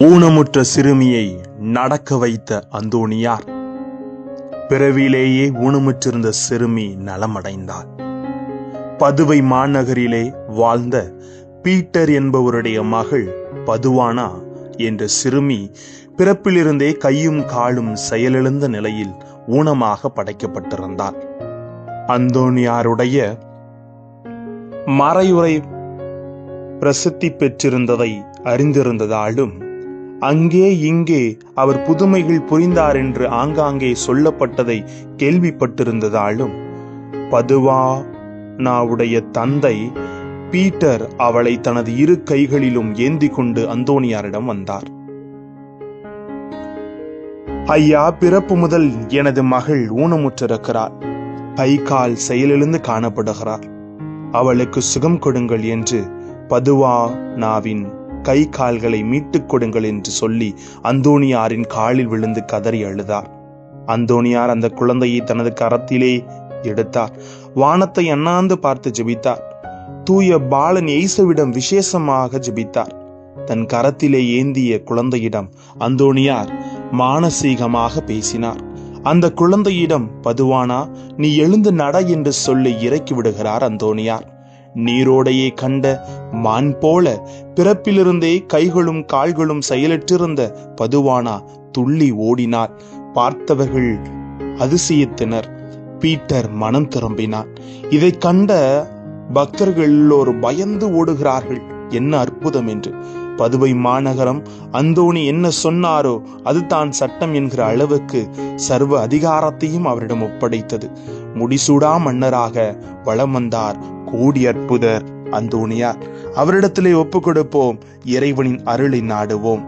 ஊனமுற்ற சிறுமியை நடக்க வைத்த அந்தோணியார். பிறவிலேயே ஊனமுற்றிருந்த சிறுமி நலமடைந்தார். பதுவை மாநகரிலே வாழ்ந்த பீட்டர் என்பவருடைய மகள் பதுவானா என்ற சிறுமி பிறப்பிலிருந்தே கையும் காலும் செயலிழந்த நிலையில் ஊனமாக படைக்கப்பட்டிருந்தார். அந்தோணியாருடைய மறையுறை பிரசித்தி பெற்றிருந்ததை அறிந்திருந்ததாலும் அங்கே இங்கே அவர் புதுமைகள் புரிந்தார் என்று ஆங்காங்கே சொல்லப்பட்டதை கேள்விப்பட்டிருந்ததாலும் பதுவானாவுடைய தந்தை பீட்டர் அவளை தனது இரு கைகளிலும் ஏந்தி கொண்டு அந்தோணியாரிடம் வந்தார். ஐயா, பிறப்பு முதல் எனது மகள் ஊனமுற்றிருக்கிறார். கை கால் செயலிழந்து காணப்படுகிறார். அவளுக்கு சுகம் கொடுங்கள் என்று பதுவானாவின் கை கால்களை மீட்டுக் கொடுங்கள் என்று சொல்லி அந்தோணியாரின் காலில் விழுந்து கதறி அழுதார். அந்தோணியார் அந்த குழந்தையை தனது கரத்திலே எடுத்தார். வானத்தை அண்ணாந்து பார்த்து ஜெபித்தார். தூய பாலன் இயேசுவிடம் விசேஷமாக ஜெபித்தார். தன் கரத்திலே ஏந்திய குழந்தையிடம் அந்தோணியார் மானசீகமாக பேசினார். அந்த குழந்தையிடம் பதுவானா, நீ எழுந்து நட என்று சொல்லி இறக்கி விடுகிறார் அந்தோணியார். நீரோடையே கண்ட மான் போல பிறப்பிலிருந்தே கைகளும் கால்களும் செயலற்றிருந்த பதுவானா துள்ளி ஓடினார். பார்த்தவர்கள் அதிசயித்தனர். பீட்டர் மனம் திரும்பினார். இதை கண்ட பக்தர்கள் எல்லோரும் பயந்து ஓடுகிறார்கள். என்ன அற்புதம் என்று. பதுவை மாநகரம் அந்தோணி என்ன சொன்னாரோ அது தான் சட்டம் என்கிற அளவுக்கு சர்வ அதிகாரத்தையும் அவரிடம் ஒப்படைத்தது. முடிசூடா மன்னராக வலம் வந்தார் கோடி அற்புதர் அந்தோணியார். அவரிடத்திலே ஒப்பு கொடுப்போம். இறைவனின் அருளை நாடுவோம்.